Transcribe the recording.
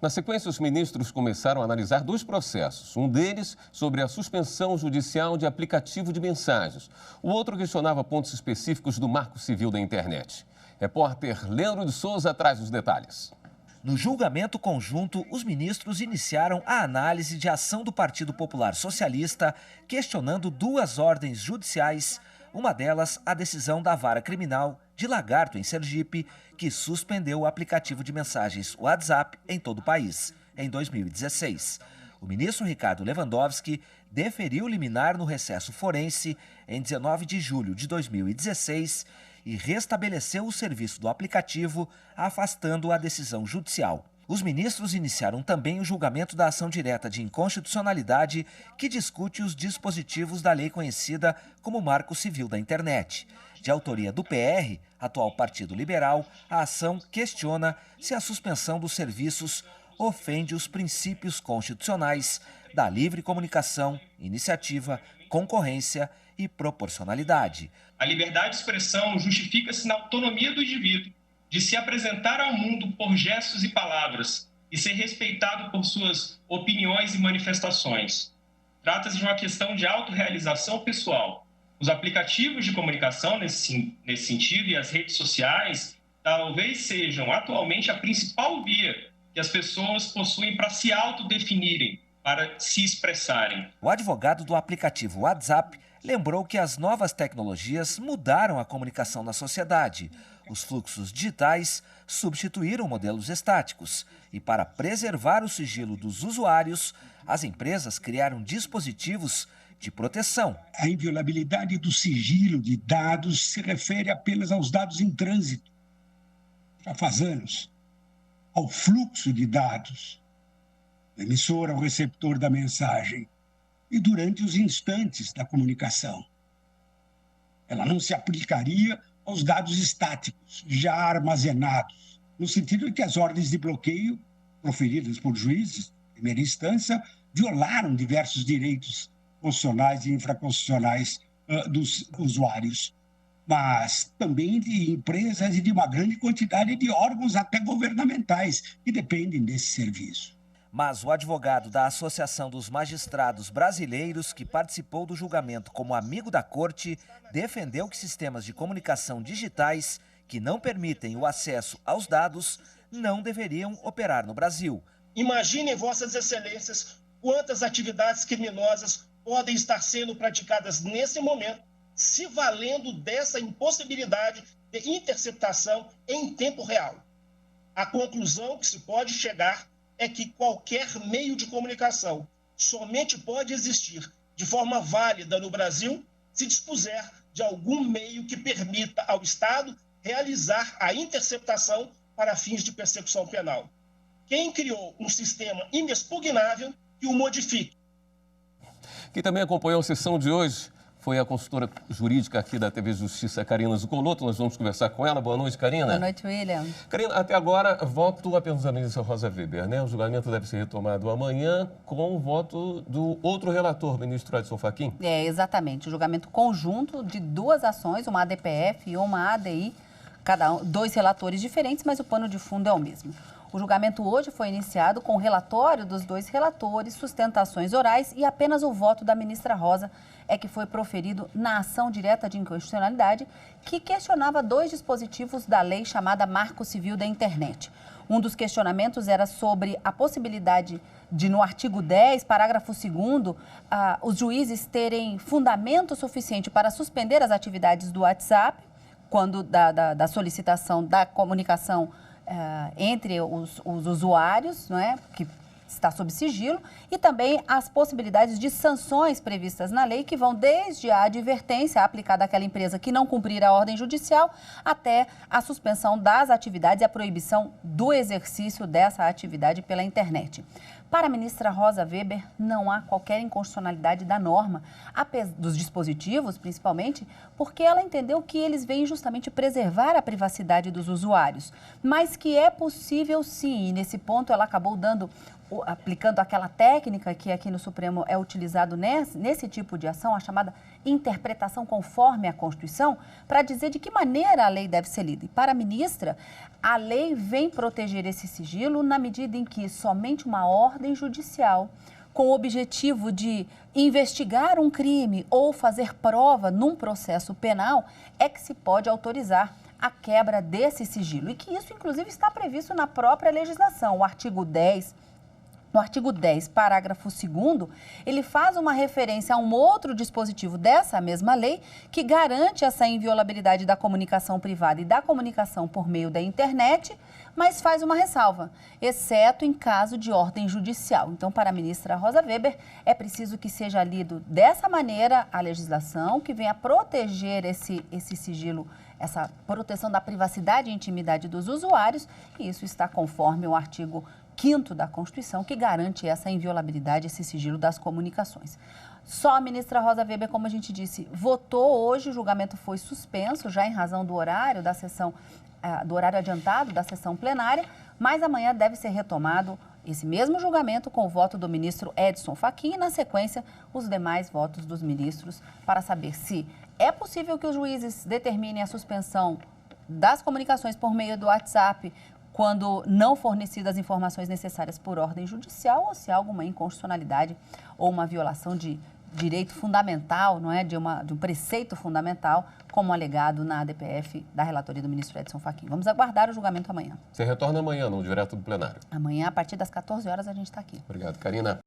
Na sequência, os ministros começaram a analisar dois processos. Um deles sobre a suspensão judicial de aplicativo de mensagens. O outro questionava pontos específicos do Marco Civil da Internet. Repórter Leandro de Souza traz os detalhes. No julgamento conjunto, os ministros iniciaram a análise de ação do Partido Popular Socialista, questionando duas ordens judiciais, uma delas a decisão da Vara Criminal de Lagarto, em Sergipe, que suspendeu o aplicativo de mensagens WhatsApp em todo o país, em 2016. O ministro Ricardo Lewandowski deferiu liminar no recesso forense em 19 de julho de 2016 e restabeleceu o serviço do aplicativo, afastando a decisão judicial. Os ministros iniciaram também o julgamento da ação direta de inconstitucionalidade que discute os dispositivos da lei conhecida como Marco Civil da Internet. De autoria do PR, atual Partido Liberal, a ação questiona se a suspensão dos serviços ofende os princípios constitucionais da livre comunicação, iniciativa, concorrência e proporcionalidade. A liberdade de expressão justifica-se na autonomia do indivíduo de se apresentar ao mundo por gestos e palavras e ser respeitado por suas opiniões e manifestações. Trata-se de uma questão de autorrealização pessoal. Os aplicativos de comunicação, nesse sentido, e as redes sociais, talvez sejam atualmente a principal via que as pessoas possuem para se autodefinirem, para se expressarem. O advogado do aplicativo WhatsApp lembrou que as novas tecnologias mudaram a comunicação na sociedade. Os fluxos digitais substituíram modelos estáticos e, para preservar o sigilo dos usuários, as empresas criaram dispositivos de proteção. A inviolabilidade do sigilo de dados se refere apenas aos dados em trânsito, já faz anos, ao fluxo de dados, do emissor ao receptor da mensagem e durante os instantes da comunicação. Ela não se aplicaria aos dados estáticos, já armazenados, no sentido de que as ordens de bloqueio proferidas por juízes, em primeira instância, violaram diversos direitos constitucionais e infraconstitucionais dos usuários, mas também de empresas e de uma grande quantidade de órgãos, até governamentais, que dependem desse serviço. Mas o advogado da Associação dos Magistrados Brasileiros, que participou do julgamento como amigo da corte, defendeu que sistemas de comunicação digitais que não permitem o acesso aos dados não deveriam operar no Brasil. Imaginem, vossas excelências, quantas atividades criminosas podem estar sendo praticadas nesse momento, se valendo dessa impossibilidade de interceptação em tempo real. A conclusão que se pode chegar é que qualquer meio de comunicação somente pode existir de forma válida no Brasil se dispuser de algum meio que permita ao Estado realizar a interceptação para fins de persecução penal. Quem criou um sistema inexpugnável que o modifique. Quem também acompanhou a sessão de hoje foi a consultora jurídica aqui da TV Justiça, Karina Zucolotto. Nós vamos conversar com ela. Boa noite, Karina. Boa noite, William. Karina, até agora, voto apenas da ministra Rosa Weber, né? O julgamento deve ser retomado amanhã com o voto do outro relator, ministro Edson Fachin. Exatamente. O julgamento conjunto de duas ações, uma ADPF e uma ADI, dois relatores diferentes, mas o pano de fundo é o mesmo. O julgamento hoje foi iniciado com o relatório dos dois relatores, sustentações orais e apenas o voto da ministra Rosa é que foi proferido na ação direta de inconstitucionalidade que questionava dois dispositivos da lei chamada Marco Civil da Internet. Um dos questionamentos era sobre a possibilidade de, no artigo 10, parágrafo 2º, os juízes terem fundamento suficiente para suspender as atividades do WhatsApp, quando da solicitação da comunicação entre os usuários, não é, que está sob sigilo, e também as possibilidades de sanções previstas na lei, que vão desde a advertência aplicada àquela empresa que não cumprir a ordem judicial, até a suspensão das atividades e a proibição do exercício dessa atividade pela internet. Para a ministra Rosa Weber, não há qualquer inconstitucionalidade da norma, dos dispositivos, principalmente, porque ela entendeu que eles vêm justamente preservar a privacidade dos usuários, mas que é possível sim, e nesse ponto ela acabou aplicando aquela técnica que aqui no Supremo é utilizado nesse tipo de ação, a chamada interpretação conforme a Constituição para dizer de que maneira a lei deve ser lida. E para a ministra, a lei vem proteger esse sigilo na medida em que somente uma ordem judicial com o objetivo de investigar um crime ou fazer prova num processo penal é que se pode autorizar a quebra desse sigilo. E que isso, inclusive, está previsto na própria legislação. O artigo 10, no artigo 10, parágrafo 2º, ele faz uma referência a um outro dispositivo dessa mesma lei que garante essa inviolabilidade da comunicação privada e da comunicação por meio da internet, mas faz uma ressalva, exceto em caso de ordem judicial. Então, para a ministra Rosa Weber, é preciso que seja lido dessa maneira a legislação, que venha proteger esse sigilo, essa proteção da privacidade e intimidade dos usuários, e isso está conforme o artigo 5º da Constituição, que garante essa inviolabilidade, esse sigilo das comunicações. Só a ministra Rosa Weber, como a gente disse, votou hoje, o julgamento foi suspenso, já em razão do horário da sessão, do horário adiantado da sessão plenária, mas amanhã deve ser retomado esse mesmo julgamento com o voto do ministro Edson Fachin e, na sequência, os demais votos dos ministros para saber se é possível que os juízes determinem a suspensão das comunicações por meio do WhatsApp quando não fornecidas as informações necessárias por ordem judicial ou se há alguma inconstitucionalidade ou uma violação de direito fundamental, não é, de um preceito fundamental, como alegado na ADPF da relatoria do ministro Edson Fachin. Vamos aguardar o julgamento amanhã. Você retorna amanhã, não direto do plenário? Amanhã, a partir das 14 horas, a gente está aqui. Obrigado, Karina.